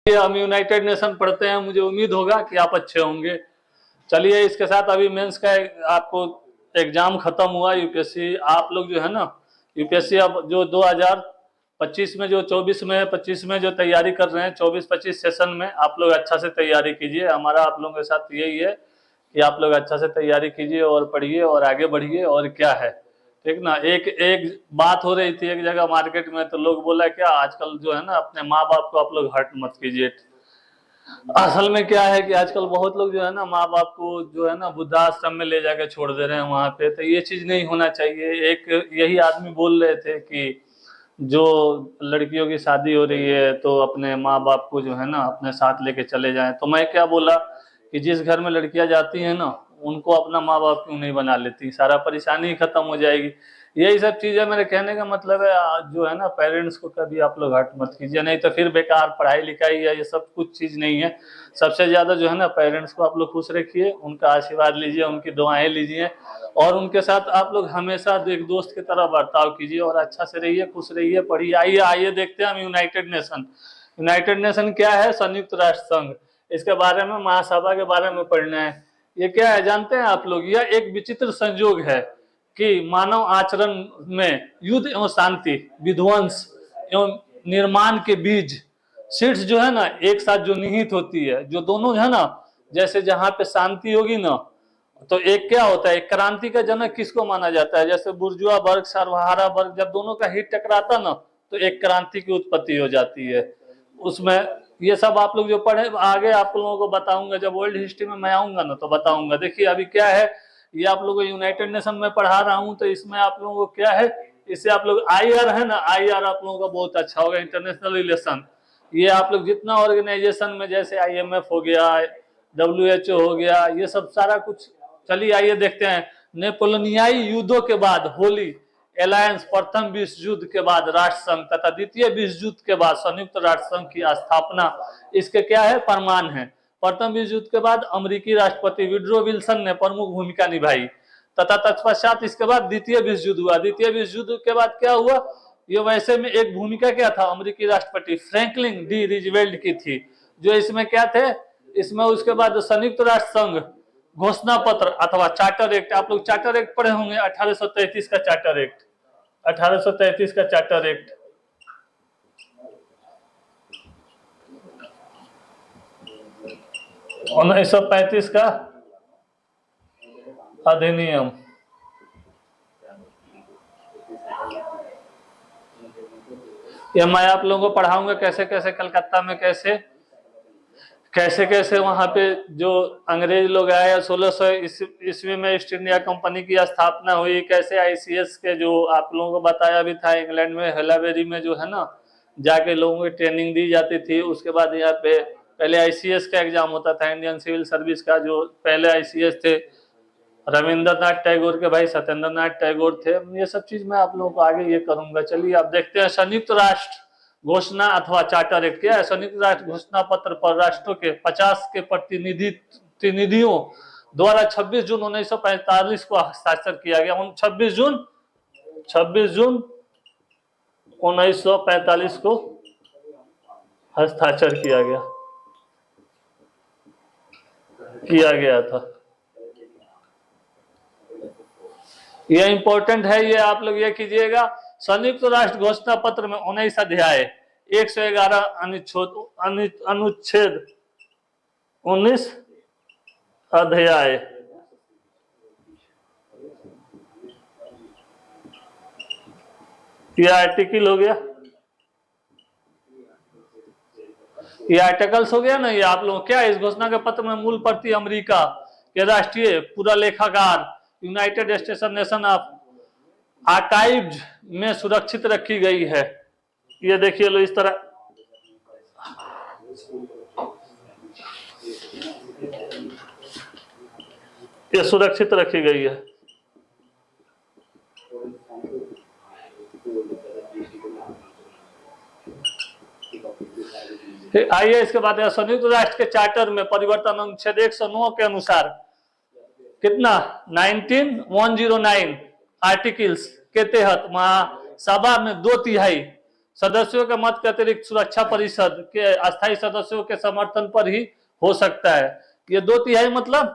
हम United nation पढ़ते हैं, मुझे उम्मीद होगा कि आप अच्छे होंगे। चलिए, इसके साथ अभी मेंस का आपको एग्जाम खत्म हुआ यूपीएससी। आप लोग जो है ना यूपीएससी अब जो 2025 में जो 24 में 25 में जो तैयारी कर रहे हैं 24-25 सेशन में आप लोग अच्छा से तैयारी कीजिए। हमारा आप लोगों के साथ यही है कि आप लोग अच्छा से तैयारी कीजिए और पढ़िए और आगे बढ़िए। और क्या है, ठीक ना। एक बात हो रही थी एक जगह मार्केट में, तो लोग बोला क्या आजकल जो है ना अपने माँ बाप को आप लोग हर्ट मत कीजिए। असल में क्या है कि आजकल बहुत लोग जो है ना माँ बाप को जो है ना वृद्धाश्रम में ले जाके छोड़ दे रहे हैं वहां पे। तो ये चीज नहीं होना चाहिए। एक यही आदमी बोल रहे थे कि जो लड़कियों की शादी हो रही है तो अपने माँ बाप को जो है ना अपने साथ लेके चले जाएं। तो मैं क्या बोला कि जिस घर में लड़कियां जाती हैं ना उनको अपना माँ बाप क्यों नहीं बना लेती, सारा परेशानी ही खत्म हो जाएगी। यही सब चीजें मेरे कहने का मतलब है, जो है ना पेरेंट्स को कभी आप लोग हर्ट मत कीजिए, नहीं तो फिर बेकार पढ़ाई लिखाई या ये सब कुछ चीज नहीं है। सबसे ज्यादा जो है ना पेरेंट्स को आप लोग खुश रखिए, उनका आशीर्वाद लीजिए, उनकी दुआएं लीजिए और उनके साथ आप लोग हमेशा एक दोस्त की तरह बर्ताव कीजिए और अच्छा से रहिए, खुश रहिए, पढ़िए। आइए आइए देखते हैं हम यूनाइटेड नेशन। यूनाइटेड नेशन क्या है? संयुक्त राष्ट्र संघ। इसके बारे में, महासभा के बारे में पढ़ना है। ये क्या है जानते हैं आप लोग? यह एक विचित्र संयोग है कि मानव आचरण में युद्ध एवं शांति, विध्वंस एवं निर्माण के बीज सीड्स जो है ना एक साथ जो निहित होती है, जो दोनों है ना, जैसे जहां पे शांति होगी ना तो एक क्या होता है, एक क्रांति का जनक किसको माना जाता है? जैसे बुर्जुआ वर्ग, सर्वहारा वर्ग, जब दोनों का हित टकराता ना तो एक क्रांति की उत्पत्ति हो जाती है। उसमें ये सब आप लोग जो पढ़े, आगे आप लोगों को बताऊंगा, जब वर्ल्ड हिस्ट्री में मैं आऊंगा ना तो बताऊंगा। देखिए अभी क्या है, ये आप लोगों को यूनाइटेड नेशन में पढ़ा रहा हूं तो इसमें आप लोगों को क्या है, इससे आप लोग आईआर है ना, आईआर आप लोगों का बहुत अच्छा होगा, इंटरनेशनल रिलेशन। ये आप लोग जितना ऑर्गेनाइजेशन में जैसे आईएमएफ हो गया, डब्ल्यूएचओ हो गया, ये सब सारा कुछ। चलिए आइए देखते हैं। नेपोलियनियाई युद्धों के बाद होली एलायंस, प्रथम विश्व युद्ध के बाद राष्ट्र संघ तथा द्वितीय विश्व युद्ध के बाद संयुक्त राष्ट्र संघ की स्थापना, इसके क्या है, प्रमाण है। प्रथम विश्व युद्ध के बाद अमेरिकी राष्ट्रपति वुडरो विल्सन ने प्रमुख भूमिका निभाई तथा तत्पश्चात इसके बाद द्वितीय विश्व युद्ध हुआ। द्वितीय विश्व युद्ध के बाद क्या हुआ, ये वैसे में एक भूमिका क्या था, अमेरिकी राष्ट्रपति फ्रैंकलिन डी रूजवेल्ट की थी, जो इसमें क्या थे, इसमें उसके बाद संयुक्त राष्ट्र संघ घोषणा पत्र अथवा चार्टर एक्ट, आप लोग चार्टर एक्ट पढ़े होंगे, 1833 का चार्टर एक्ट, 1833 का चार्टर एक्ट। और 1935 का अधिनियम। ये मैं आप लोगों को पढ़ाऊंगा कैसे कैसे कलकत्ता में कैसे कैसे वहां पे जो अंग्रेज लोग आए, 1600 ईस्वी में ईस्ट इंडिया कंपनी की स्थापना हुई, कैसे आईसीएस के जो आप लोगों को बताया भी था, इंग्लैंड में हेलावेरी में जो है ना जाके लोगों को ट्रेनिंग दी जाती थी। उसके बाद यहाँ पे पहले आईसीएस का एग्जाम होता था, इंडियन सिविल सर्विस का, जो पहले आईसीएस थे रविंद्रनाथ टैगोर के भाई सत्येंद्र नाथ टैगोर थे। ये सब चीज मैं आप लोगों को आगे ये करूंगा। चलिए आप देखते हैं संयुक्त राष्ट्र घोषणा अथवा चार्टर एक्ट क्या है। संयुक्त राष्ट्र घोषणा पत्र पर राष्ट्रों के 50 के प्रतिनिधियों द्वारा 26 जून 1945 को हस्ताक्षर किया गया। 26 जून 1945 को हस्ताक्षर किया गया था। यह इंपॉर्टेंट है, ये आप लोग ये कीजिएगा। संयुक्त राष्ट्र घोषणा पत्र में 19 अध्याय, 111 अनुच्छेद, 19 अध्याय, ये आर्टिकल हो गया, ये आर्टिकल्स हो गया ना। ये आप लोग क्या, इस घोषणा के पत्र में मूल प्रति अमेरिका के राष्ट्रीय पूरा लेखागार United States nation of archives में सुरक्षित रखी गई है। ये देखिए लो इस तरह, ये सुरक्षित रखी गई है। आइए इसके बाद संयुक्त राष्ट्र के चार्टर में परिवर्तन अनुच्छेद 109 के अनुसार कितना, 19109 आर्टिकल्स के तहत महासभा में 2/3 सदस्यों के मत के अतिरिक्त सुरक्षा परिषद के अस्थायी सदस्यों के समर्थन पर ही हो सकता है। ये 2/3 मतलब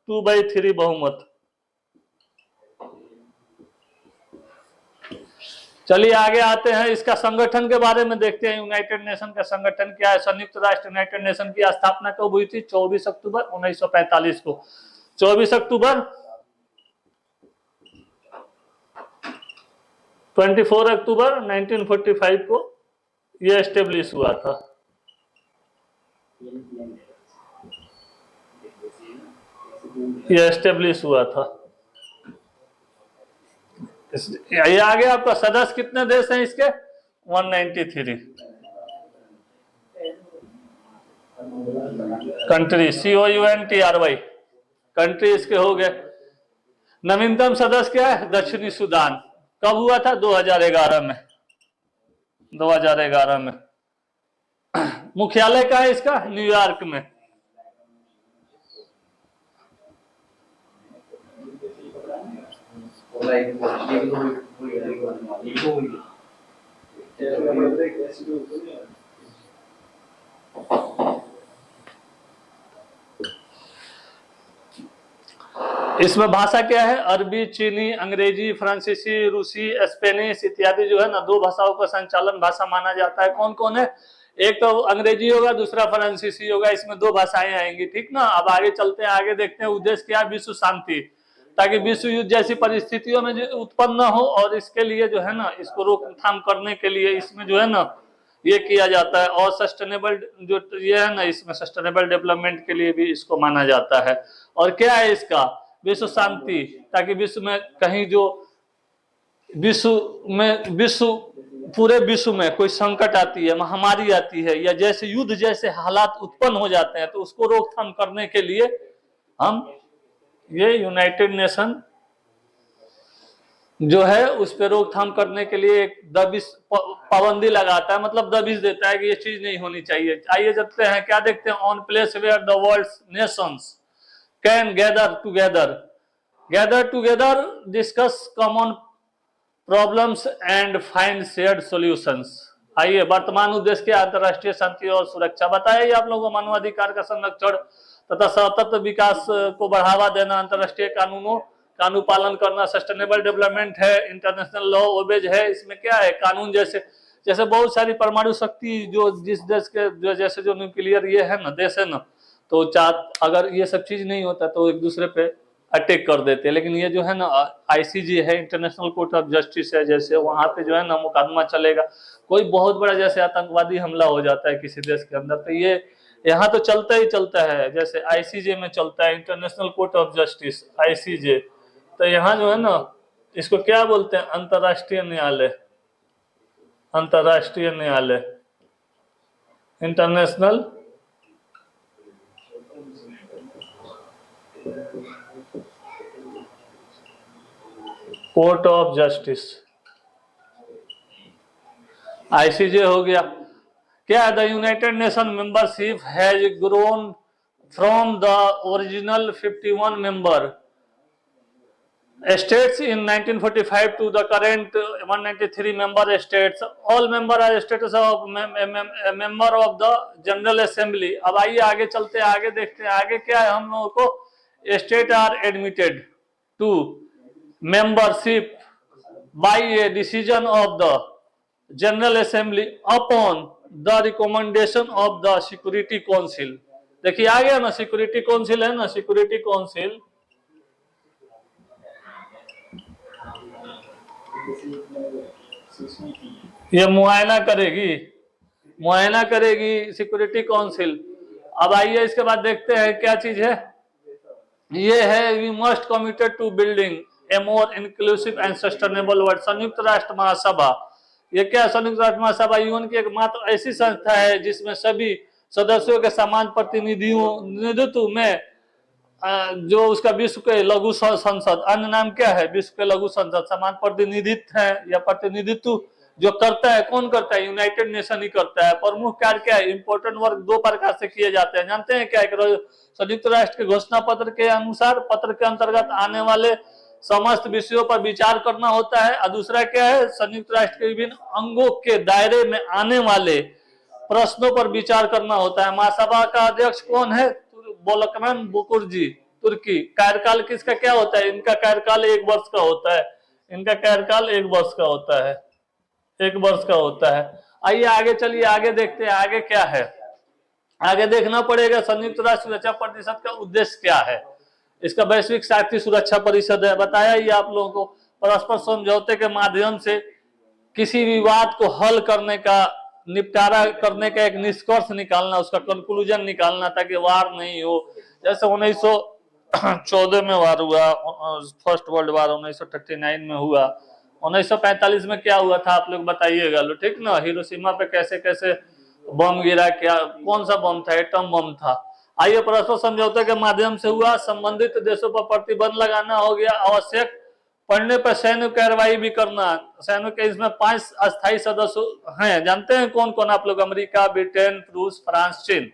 2/3 बहुमत। चलिए आगे आते हैं, इसका संगठन के बारे में देखते हैं। यूनाइटेड नेशन का संगठन क्या है? संयुक्त राष्ट्र यूनाइटेड नेशन की स्थापना कब हुई थी? 24 अक्टूबर 1945 को। 24 अक्टूबर 24 अक्टूबर 1945 को यह एस्टेब्लिश हुआ था। यह एस्टेब्लिश हुआ था। ये आगे आपका सदस्य कितने देश हैं इसके? 193 कंट्री, COUNTRY कंट्री इसके हो गए। नवीनतम सदस्य क्या है? दक्षिणी सूडान। कब हुआ था? 2011 में। 2011 में। मुख्यालय का है इसका? न्यूयॉर्क में। इसमें भाषा क्या है? अरबी, चीनी, अंग्रेजी, फ्रांसीसी, रूसी, स्पेनिश इत्यादि जो है ना 2 भाषाओं का संचालन भाषा माना जाता है। कौन कौन है? एक तो अंग्रेजी होगा, दूसरा फ्रांसीसी होगा। इसमें 2 भाषाएं आएंगी, ठीक ना। अब आगे चलते हैं, आगे देखते हैं। उद्देश्य क्या है? विश्व शांति, ताकि विश्व युद्ध जैसी परिस्थितियों में जो उत्पन्न न हो, और इसके लिए जो है ना, इसको रोकथाम करने के लिए इसमें जो है ना ये किया जाता है। और सस्टेनेबल जो ये है ना, इसमें सस्टेनेबल डेवलपमेंट के लिए भी इसको माना जाता है। और क्या है इसका? विश्व शांति, ताकि विश्व में कहीं जो पूरे विश्व में कोई संकट आती है, महामारी आती है, या जैसे युद्ध जैसे हालात उत्पन्न हो जाते हैं, तो उसको रोकथाम करने के लिए हम ये यूनाइटेड नेशन जो है उस पर रोकथाम करने के लिए एक दबिश पाबंदी लगाता है, मतलब दबिश देता है कि ये चीज नहीं होनी चाहिए। आइए चलते हैं, क्या देखते हैं? On place where the world's nations can gather together, discuss common problems and find shared solutions। आइए, वर्तमान उद्देश्य क्या? अंतर्राष्ट्रीय शांति और सुरक्षा। बताया आप लोगों को मानवाधिकार का संरक्षण तथा सतत विकास को बढ़ावा देना, अंतर्राष्ट्रीय कानून पालन करना, सस्टेनेबल डेवलपमेंट है, इंटरनेशनल लॉ ओबेज है। इसमें क्या है? कानून जैसे बहुत सारी परमाणु शक्ति जो जिस देश के जैसे जो न्यूक्लियर ये है ना देश है ना, तो अगर ये सब चीज नहीं होता तो एक दूसरे पे अटैक कर देते हैं। लेकिन ये जो है ना ICJ है, इंटरनेशनल कोर्ट ऑफ जस्टिस है, जैसे वहां पे जो है ना मुकदमा चलेगा। कोई बहुत बड़ा जैसे आतंकवादी हमला हो जाता है किसी देश के अंदर, तो ये यहाँ तो चलता ही चलता है। जैसे ICJ में चलता है, international court of justice ICJ। तो यहाँ जो है ना इसको क्या बोलते हैं? अंतर्राष्ट्रीय न्यायालय। अंतर्राष्ट्रीय न्यायालय, international court of justice, ICJ हो गया। क्या है? The United nation membership has grown from the original 51 member states in 1945 to the current 193 member states. All member are status of member of the General Assembly। अब आइए आगे चलते हैं, आगे देखते हैं आगे क्या है। हम लोगों को state are admitted to membership by a decision of the General Assembly upon the recommendation of the Security Council। देखिए आ गया ना, सिक्योरिटी काउंसिल है ना, सिक्योरिटी काउंसिल ये मुआयना करेगी सिक्योरिटी काउंसिल। अब आइए इसके बाद देखते हैं क्या चीज है। ये है we must committed to building a more inclusive and sustainable world. संयुक्त राष्ट्र महासभा, ये क्या? संयुक्त राष्ट्र महासभा यूएन की एकमात्र ऐसी संस्था है जिसमें सभी सदस्यों के समान प्रतिनिधित्व में जो उसका विश्व के लघु संसद, अन्य नाम क्या है? विश्व के लघु संसद, समान प्रतिनिधित्व है या प्रतिनिधित्व जो करता है, कौन करता है? यूनाइटेड नेशन ही करता है। प्रमुख कार्य क्या है? इंपोर्टेंट वर्क 2 प्रकार से किए जाते हैं, जानते हैं क्या? संयुक्त राष्ट्र के घोषणा पत्र के अनुसार, पत्र के अंतर्गत आने वाले समस्त विषयों पर विचार करना होता है। और दूसरा क्या है, संयुक्त राष्ट्र के विभिन्न अंगों के दायरे में आने वाले प्रश्नों पर विचार करना होता है। महासभा का अध्यक्ष कौन है? बोलकमैन बुकुरजी, तुर्की। कार्यकाल किसका क्या होता है? इनका कार्यकाल 1 वर्ष का होता है। इनका कार्यकाल 1 वर्ष का होता है, 1 वर्ष का होता है। आइए आगे चलिए, आगे देखते हैं आगे क्या है। आगे देखना पड़ेगा संयुक्त राष्ट्र सुरक्षा परिषद का उद्देश्य क्या है। इसका वैश्विक शांति सुरक्षा परिषद है, बताया ही आप लोगों को। परस्पर समझौते के माध्यम से किसी विवाद को हल करने का, निपटारा करने का एक निष्कर्ष निकालना, उसका कंक्लूजन निकालना, ताकि वार नहीं हो। जैसे 1914 में वार हुआ, फर्स्ट वर्ल्ड वार 1939 में हुआ। 1945 में क्या हुआ था आप लोग बताइएगा, लो ठीक ना। हिरोशिमा पे कैसे कैसे बम गिरा, क्या कौन सा बम था? एटम बम था। आइए, परस्पर समझौते के माध्यम से हुआ। संबंधित देशों पर प्रतिबंध लगाना हो गया। आवश्यक पड़ने पर सैन्य कार्रवाई भी करना। सैन्य के इसमें 5 अस्थायी सदस्य हैं, जानते हैं कौन कौन आप लोग? अमेरिका, ब्रिटेन, रूस, फ्रांस, चीन।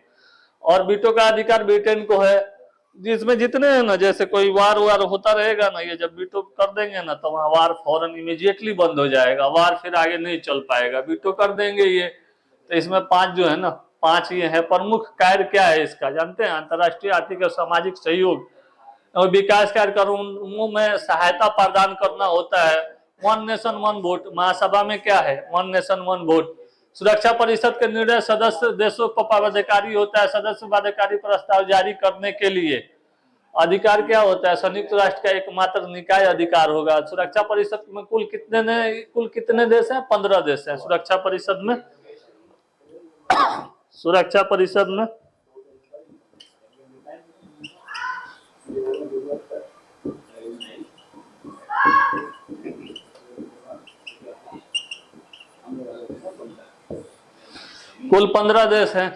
और वीटो का अधिकार ब्रिटेन को है। जिसमें जितने हैं ना, जैसे कोई वार होता रहेगा ना, ये जब वीटो कर देंगे ना, तो वहां वार फौरन इमीडिएटली बंद हो जाएगा, वार फिर आगे नहीं चल पाएगा। वीटो कर देंगे ये, तो इसमें 5 जो है ना, 5 ये है। प्रमुख कार्य क्या है इसका, जानते हैं? अंतर्राष्ट्रीय आर्थिक और सामाजिक सहयोग और विकास कार्यक्रमों में सहायता प्रदान करना होता है। 1 नेशन 1 वोट, महासभा में क्या है? 1 नेशन 1 वोट। सुरक्षा परिषद के निर्णय सदस्य देशों को पदाधिकारी होता है। सदस्य पदाधिकारी प्रस्ताव जारी करने के लिए अधिकार क्या होता है? संयुक्त राष्ट्र का एकमात्र निकाय अधिकार होगा। सुरक्षा परिषद में कुल कितने देश हैं? 15 देश हैं सुरक्षा परिषद में। सुरक्षा परिषद में कुल 15 देश हैं।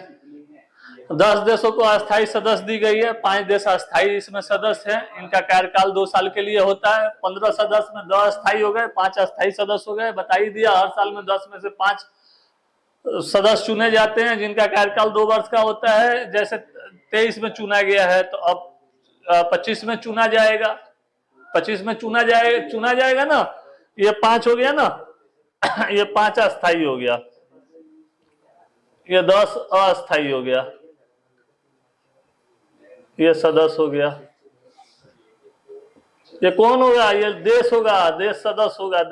10 देशों को अस्थायी सदस्य दी गई है, 5 देश अस्थायी इसमें सदस्य हैं। इनका कार्यकाल 2 साल के लिए होता है। 15 सदस्य में 2 अस्थायी हो गए, 5 अस्थायी सदस्य हो गए। बता ही दिया, हर साल में 10 में से 5 सदस्य चुने जाते हैं, जिनका कार्यकाल 2 वर्ष का होता है। जैसे 23 में चुना गया है, तो अब 25 में चुना जाएगा। 25 में चुना जाएगा ना। ये 5 हो गया ना, ये 5 अस्थायी हो गया, ये 10 अस्थायी हो गया, ये सदस्य हो गया। ये कौन होगा? ये देश होगा, देश सदस्य होगा,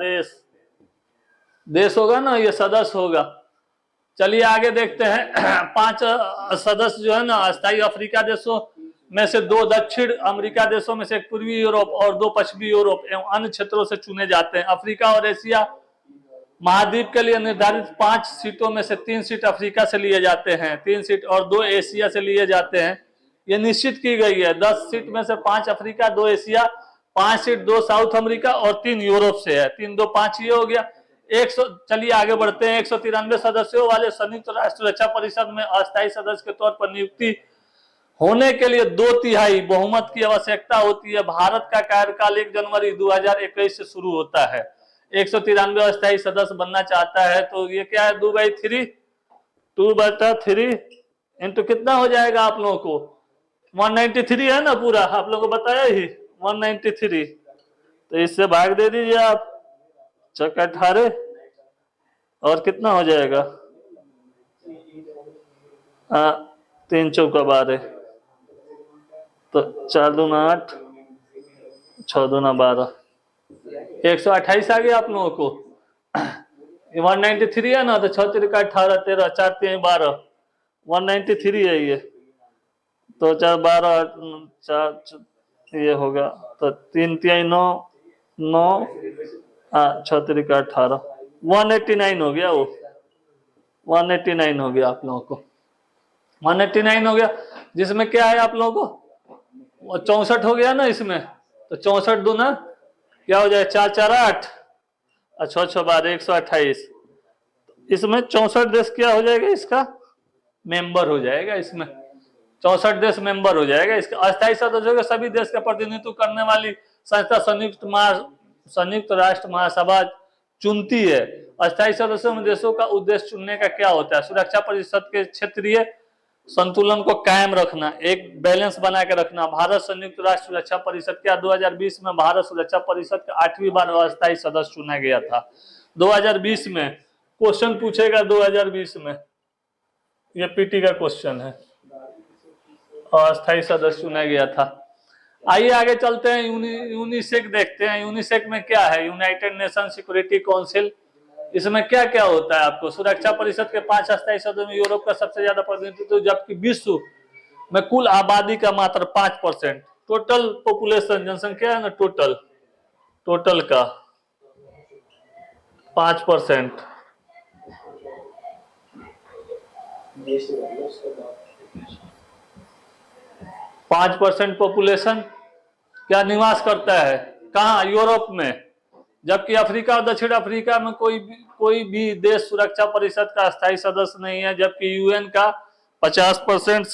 देश होगा ना, ये सदस्य होगा। चलिए आगे देखते हैं। 5 सदस्य जो है ना, अस्थायी अफ्रीका देशों में से 2, दक्षिण अमेरिका देशों में से 1 पूर्वी यूरोप और 2 पश्चिमी यूरोप एवं अन्य क्षेत्रों से चुने जाते हैं। अफ्रीका और एशिया महाद्वीप के लिए निर्धारित 5 सीटों में से 3 सीट अफ्रीका से लिए जाते हैं, 3 सीट और 2 एशिया से लिए जाते हैं। ये निश्चित की गई है। 10 सीट में से 5 Africa, 2 Asia, 5 seat 2 south America और 3 यूरोप से है। 3 2 5 ये हो गया। 100। चलिए आगे बढ़ते हैं। 193 सदस्यों वाले संयुक्त राष्ट्र सुरक्षा परिषद में अस्थायी सदस्य के तौर पर नियुक्ति होने के लिए 2/3 बहुमत की आवश्यकता होती है। भारत का कार्यकाल 1 जनवरी 2021 से शुरू होता है। 193 अस्थायी सदस्य बनना चाहता है, तो ये क्या है? 2/3 इंटू कितना हो जाएगा आप लोगों को? 193 है ना पूरा, आप लोगों को बताया ही 193। तो इससे भाग दे दीजिए आप, 18 और कितना हो जाएगा? 3 चौका 12, तो 4 दूना 8, 6 दूना 12, 128 आ गया आप लोगों को। 193 है ना, तो 6 3 18, 13, 4 3 12, 193 है ये। तो 4 12 4 ये होगा, तो 3 3 9 9, 6 3 18, 189 हो गया। वो 189 हो गया आप लोगों को, 189 हो गया। जिसमें क्या है आप लोगों को? 64 हो गया ना इसमें, तो 64 दूना क्या हो जाए? 4 4 8, 6 6 12, 128। इसमें 64 देश क्या हो जाएगा? इसका मेंबर हो जाएगा। इसमें 64 देश मेंबर हो जाएगा। इसका अस्थायी सदस्यों के सभी देश का प्रतिनिधित्व करने वाली संस्था संयुक्त राष्ट्र महासभा चुनती है। अस्थायी सदस्यों में देशों का उद्देश्य चुनने का क्या होता है? सुरक्षा परिषद के क्षेत्रीय संतुलन को कायम रखना, एक बैलेंस बना के रखना। भारत संयुक्त राष्ट्र सुरक्षा परिषद क्या 2020 में भारत सुरक्षा परिषद का 8वीं बार अस्थायी सदस्य चुना गया था। 2020 में क्वेश्चन पूछेगा 2020 में, ये पीटी का क्वेश्चन है, अस्थायी सदस्य चुना गया था। आइए आगे चलते हैं, यूनिसेक देखते हैं। यूनिसेक में क्या है, यूनाइटेड नेशन सिक्योरिटी काउंसिल। इसमें क्या क्या होता है आपको, सुरक्षा परिषद के 5 अस्थायी सदस्यों में यूरोप का सबसे ज्यादा प्रतिनिधित्व, जबकि विश्व में कुल आबादी का मात्र 5%। टोटल पॉपुलेशन, जनसंख्या है ना, टोटल का 5%। 5% पॉपुलेशन क्या निवास करता है, कहाँ, यूरोप में। जबकि अफ्रीका और दक्षिण अफ्रीका में कोई भी देश सुरक्षा परिषद का अस्थायी सदस्य नहीं है। जबकि यूएन का 50%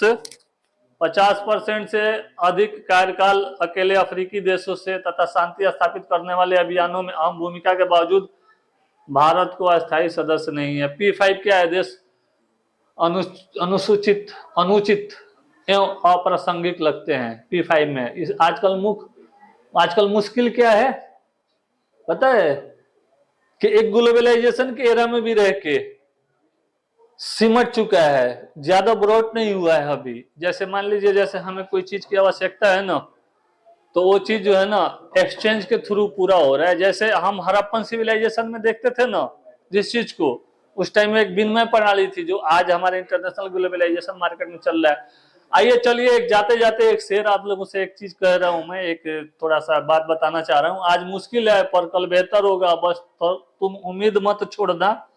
से अधिक कार्यकाल अकेले अफ्रीकी देशों से तथा शांति स्थापित करने वाले अभियानों में अहम भूमिका के बावजूद भारत को अस्थायी सदस्य नहीं है। P5 क्या है, देश अनुचित एवं अप्रासंगिक लगते हैं P5 में। आजकल मुश्किल क्या है पता है, कि एक ग्लोबलाइजेशन के एरा में भी रह के सिमट चुका है, ज्यादा ब्रॉड नहीं हुआ है अभी। जैसे मान लीजिए, जैसे हमें कोई चीज की आवश्यकता है ना, तो वो चीज जो है ना एक्सचेंज के थ्रू पूरा हो रहा है। जैसे हम हड़प्पन सिविलाइजेशन में देखते थे ना जिस चीज को, उस टाइम में एक विनिमय प्रणाली थी, जो आज हमारे इंटरनेशनल ग्लोबलाइजेशन मार्केट में चल रहा है। आइए चलिए, एक जाते जाते एक शेर आप लोगों से एक चीज कह रहा हूं मैं, एक थोड़ा सा बात बताना चाह रहा हूं। आज मुश्किल है पर कल बेहतर होगा, बस तुम उम्मीद मत छोड़ना,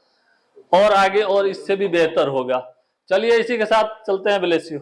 और आगे और इससे भी बेहतर होगा। चलिए इसी के साथ चलते हैं, ब्लेस यू।